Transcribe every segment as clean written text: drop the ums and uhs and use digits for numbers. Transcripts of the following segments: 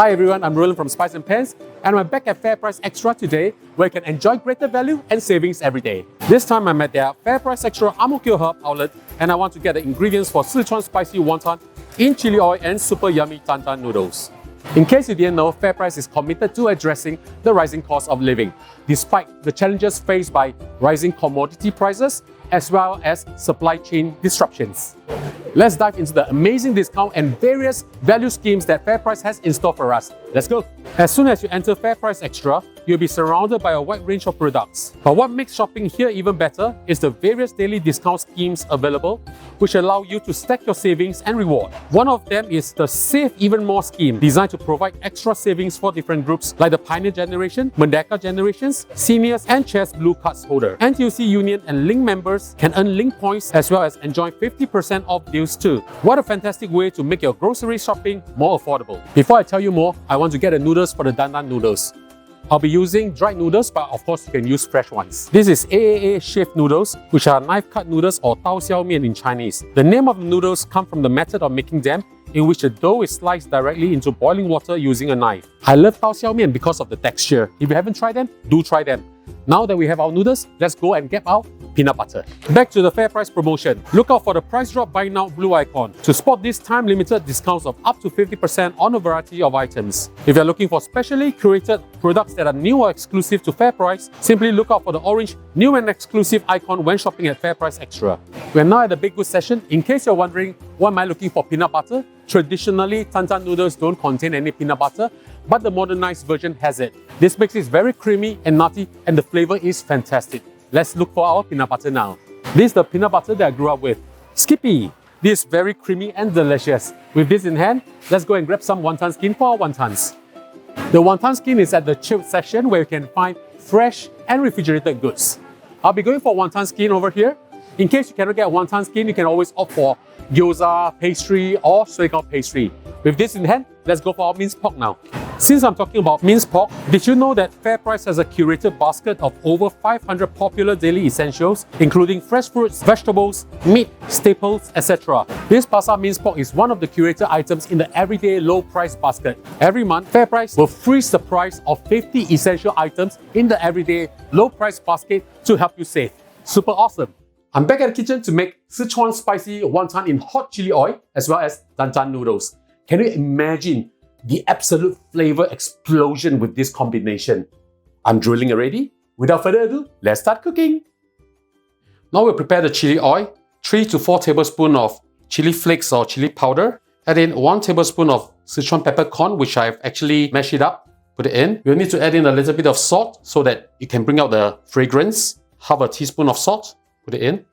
Hi everyone, I'm Roland from Spice and Pans, and I'm back at FairPrice Xtra today, where you can enjoy greater value and savings every day. This time I'm at their FairPrice Xtra AMK Hub outlet, and I want to get the ingredients for Sichuan Spicy Wonton in Chilli Oil and super yummy Dan Dan Noodles. In case you didn't know, FairPrice is committed to addressing the rising cost of living, despite the challenges faced by rising commodity prices as well as supply chain disruptions. Let's dive into the amazing discount and various value schemes that FairPrice has in store for us. Let's go! As soon as you enter FairPrice Xtra, you'll be surrounded by a wide range of products. But what makes shopping here even better is the various daily discount schemes available, which allow you to stack your savings and reward. One of them is the Save Even More scheme, designed to provide extra savings for different groups like the Pioneer Generation, Merdeka Generations, Seniors, and Chess Blue Cards holder. NTUC Union and Link members can earn Link points as well as enjoy 50% off deals too. What a fantastic way to make your grocery shopping more affordable. Before I tell you more, I want to get the noodles for the Dan Dan Noodles. I'll be using dried noodles, but of course you can use fresh ones. This is AAA shaved noodles, which are knife-cut noodles or tao xiao mian in Chinese. The name of the noodles comes from the method of making them, in which the dough is sliced directly into boiling water using a knife. I love tao xiao mian because of the texture. If you haven't tried them, do try them. Now that we have our noodles, let's go and get our peanut butter. Back to the FairPrice promotion. Look out for the price drop buy now blue icon to spot these time-limited discounts of up to 50% on a variety of items. If you're looking for specially curated products that are new or exclusive to FairPrice, simply look out for the orange new and exclusive icon when shopping at FairPrice Xtra. We're now at the Big Good session. In case you're wondering, why am I looking for peanut butter? Traditionally, Dan Dan noodles don't contain any peanut butter, but the modernized version has it. This makes it very creamy and nutty, and the flavor is fantastic. Let's look for our peanut butter now. This is the peanut butter that I grew up with. Skippy! This is very creamy and delicious. With this in hand, let's go and grab some wonton skin for our wontons. The wonton skin is at the chilled section where you can find fresh and refrigerated goods. I'll be going for wonton skin over here. In case you cannot get wonton skin, you can always opt for gyoza pastry or suigao pastry. With this in hand, let's go for our minced pork now. Since I'm talking about minced pork, did you know that FairPrice has a curated basket of over 500 popular daily essentials, including fresh fruits, vegetables, meat, staples, etc. This pasar minced pork is one of the curated items in the everyday low price basket. Every month, FairPrice will freeze the price of 50 essential items in the everyday low price basket to help you save. Super awesome! I'm back at the kitchen to make Sichuan Spicy Wonton in hot chili oil as well as Dan Dan noodles. Can you imagine the absolute flavor explosion with this combination? I'm drooling already. Without further ado, let's start cooking. Now we'll prepare the chili oil. 3 to 4 tablespoons of chili flakes or chili powder. Add in 1 tablespoon of Sichuan peppercorn, which I've actually mashed it up. Put it in. You'll need to add in a little bit of salt so that it can bring out the fragrance. Half a teaspoon of salt. Put it in.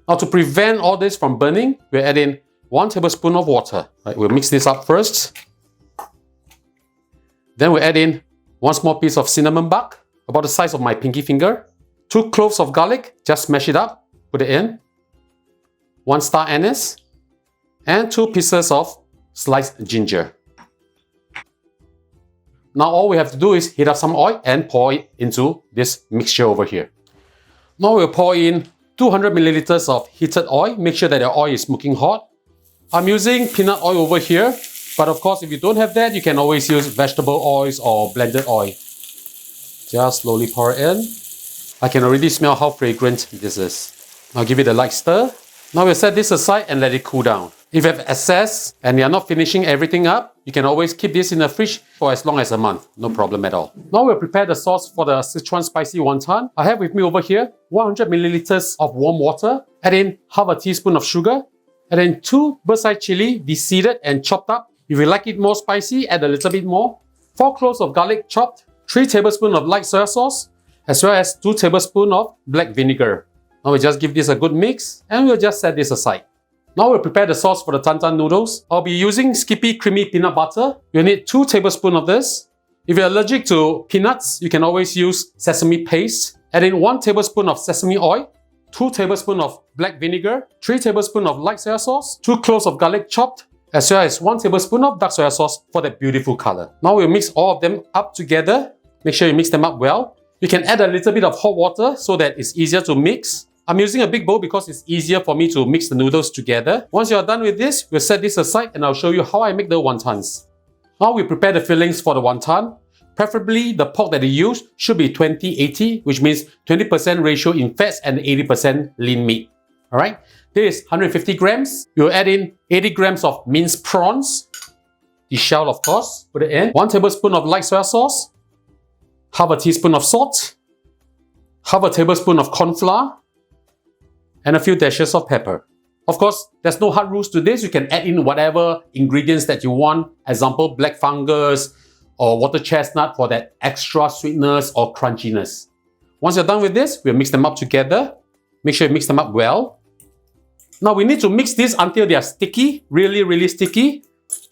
Now to prevent all this from burning, we'll add in 1 tablespoon of water. Right, we'll mix this up first. Then we'll add in 1 small piece of cinnamon bark, about the size of my pinky finger. 2 cloves of garlic, just smash it up, put it in. 1 star anise. And 2 pieces of sliced ginger. Now all we have to do is heat up some oil and pour it into this mixture over here. Now we'll pour in 200 milliliters of heated oil. Make sure that the oil is smoking hot. I'm using peanut oil over here, but of course if you don't have that, you can always use vegetable oils or blended oil. Just slowly pour it in. I can already smell how fragrant this is. Now give it a light stir. Now we'll set this aside and let it cool down. If you have excess and you're not finishing everything up, you can always keep this in the fridge for as long as a month. No problem at all. Now we'll prepare the sauce for the Sichuan Spicy Wonton. I have with me over here 100 milliliters of warm water. Add in half a teaspoon of sugar. Add in 2 bird's eye chili, deseeded and chopped up. If you like it more spicy, add a little bit more. 4 cloves of garlic chopped. 3 tablespoons of light soy sauce, as well as 2 tablespoons of black vinegar. Now we'll just give this a good mix and we'll just set this aside. Now we'll prepare the sauce for the Dan Dan noodles. I'll be using Skippy creamy peanut butter. You'll need 2 tablespoons of this. If you're allergic to peanuts, you can always use sesame paste. Add in 1 tablespoon of sesame oil, 2 tablespoons of black vinegar, 3 tablespoons of light soy sauce, 2 cloves of garlic chopped, as well as 1 tablespoon of dark soy sauce for that beautiful color. Now we'll mix all of them up together. Make sure you mix them up well. You can add a little bit of hot water so that it's easier to mix. I'm using a big bowl because it's easier for me to mix the noodles together. Once you're done with this, we'll set this aside and I'll show you how I make the wontons. Now we prepare the fillings for the wonton. Preferably, the pork that you use should be 20-80, which means 20% ratio in fats and 80% lean meat. Alright, this is 150 grams. You'll add in 80 grams of minced prawns. The shell, of course. Put it in. 1 tablespoon of light soy sauce. Half a teaspoon of salt. Half a tablespoon of corn flour. And a few dashes of pepper. Of course, there's no hard rules to this. You can add in whatever ingredients that you want. Example, black fungus or water chestnut for that extra sweetness or crunchiness. Once you're done with this, we'll mix them up together. Make sure you mix them up well. Now we need to mix this until they are sticky, really sticky,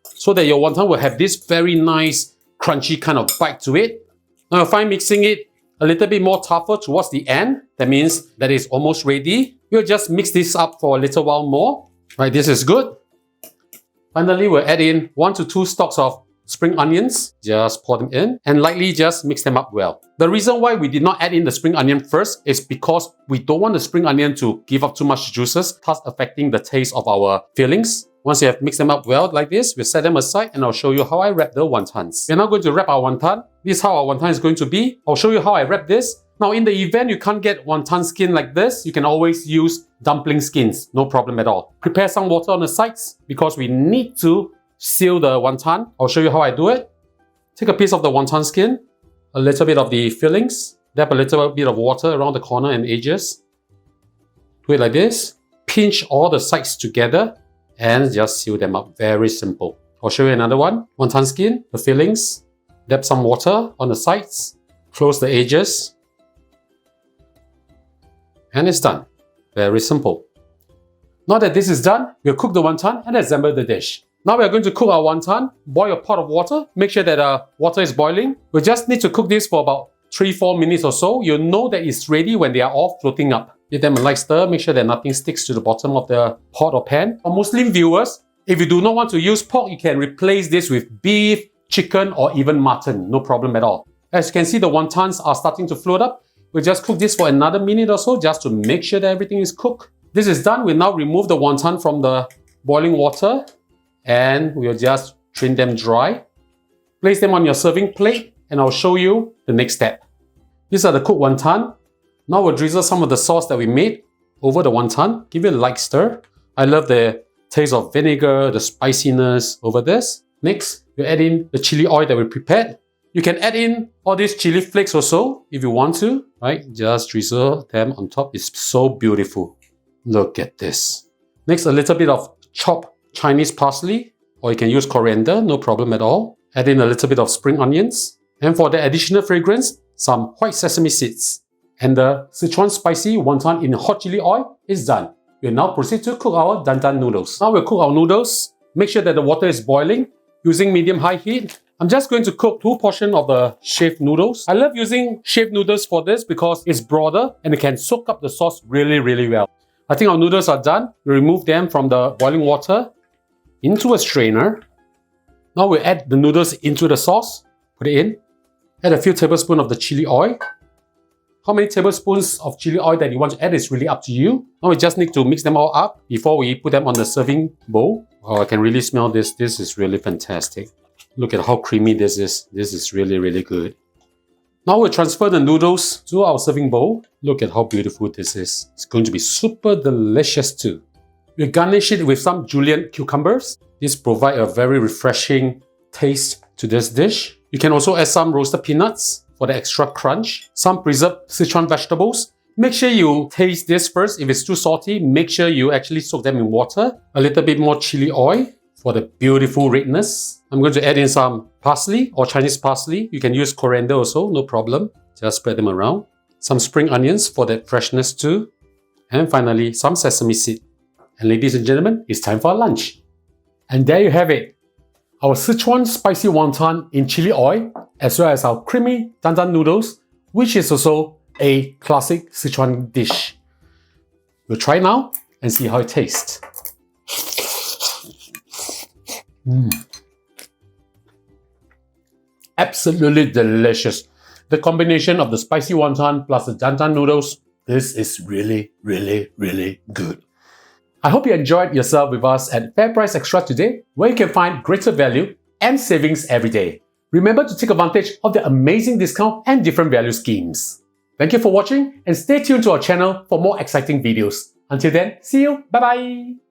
so that your wonton will have this very nice, crunchy kind of bite to it. Now you'll find mixing it a little bit more tougher towards the end. That means that it's almost ready. We'll just mix this up for a little while more. Right, this is good. Finally, we'll add in 1 to 2 stalks of spring onions. Just pour them in and lightly just mix them up well. The reason why we did not add in the spring onion first is because we don't want the spring onion to give up too much juices, thus affecting the taste of our fillings. Once you have mixed them up well like this, we'll set them aside and I'll show you how I wrap the wontons. We're now going to wrap our wonton. This is how our wonton is going to be. I'll show you how I wrap this. Now in the event you can't get wonton skin like this, you can always use dumpling skins. No problem at all. Prepare some water on the sides because we need to seal the wonton. I'll show you how I do it. Take a piece of the wonton skin, a little bit of the fillings, dab a little bit of water around the corner and edges. Do it like this. Pinch all the sides together and just seal them up. Very simple. I'll show you another one. Wonton skin, the fillings, dab some water on the sides, close the edges, and it's done. Very simple. Now that this is done, we'll cook the wonton and assemble the dish. Now we are going to cook our wonton. Boil a pot of water. Make sure that water is boiling. We just need to cook this for about 3-4 minutes or so. You'll know that it's ready when they are all floating up. Give them a light stir. Make sure that nothing sticks to the bottom of the pot or pan. For Muslim viewers, if you do not want to use pork, you can replace this with beef, chicken, or even mutton. No problem at all. As you can see, the wontons are starting to float up. We'll just cook this for another minute or so just to make sure that everything is cooked. This is done. We'll now remove the wonton from the boiling water and we'll just drain them dry. Place them on your serving plate and I'll show you the next step. These are the cooked wonton. Now we'll drizzle some of the sauce that we made over the wonton. Give it a light stir. I love the taste of vinegar, the spiciness over this. Next, we'll add in the chili oil that we prepared. You can add in all these chili flakes or so if you want to, right? Just drizzle them on top. It's so beautiful. Look at this. Next, a little bit of chopped Chinese parsley, or you can use coriander, no problem at all. Add in a little bit of spring onions. And for the additional fragrance, some white sesame seeds. And the Sichuan Spicy Wonton in hot chili oil is done. We'll now proceed to cook our Dan Dan noodles. Now we'll cook our noodles. Make sure that the water is boiling using medium-high heat. I'm just going to cook 2 portions of the shaved noodles. I love using shaved noodles for this because it's broader and it can soak up the sauce really well. I think our noodles are done. We remove them from the boiling water into a strainer. Now we add the noodles into the sauce. Put it in. Add a few tablespoons of the chili oil. How many tablespoons of chili oil that you want to add is really up to you. Now we just need to mix them all up before we put them on the serving bowl. Oh, I can really smell this. This is really fantastic. Look at how creamy this is. This is really good. Now we'll transfer the noodles to our serving bowl. Look at how beautiful this is. It's going to be super delicious too. We'll garnish it with some julienne cucumbers. This provides a very refreshing taste to this dish. You can also add some roasted peanuts for the extra crunch. Some preserved Sichuan vegetables. Make sure you taste this first. If it's too salty, make sure you actually soak them in water. A little bit more chili oil for the beautiful redness. I'm going to add in some parsley or Chinese parsley. You can use coriander also, no problem. Just spread them around. Some spring onions for that freshness too. And finally, some sesame seed. And ladies and gentlemen, it's time for our lunch. And there you have it. Our Sichuan Spicy Wonton in chili oil, as well as our creamy Dan Dan noodles, which is also a classic Sichuan dish. We'll try now and see how it tastes. Absolutely delicious. The combination of the spicy wonton plus the Dan Dan noodles, this is really good. I hope you enjoyed yourself with us at FairPrice Xtra today, where you can find greater value and savings every day. Remember to take advantage of the amazing discount and different value schemes. Thank you for watching and stay tuned to our channel for more exciting videos. Until then, see you. Bye bye.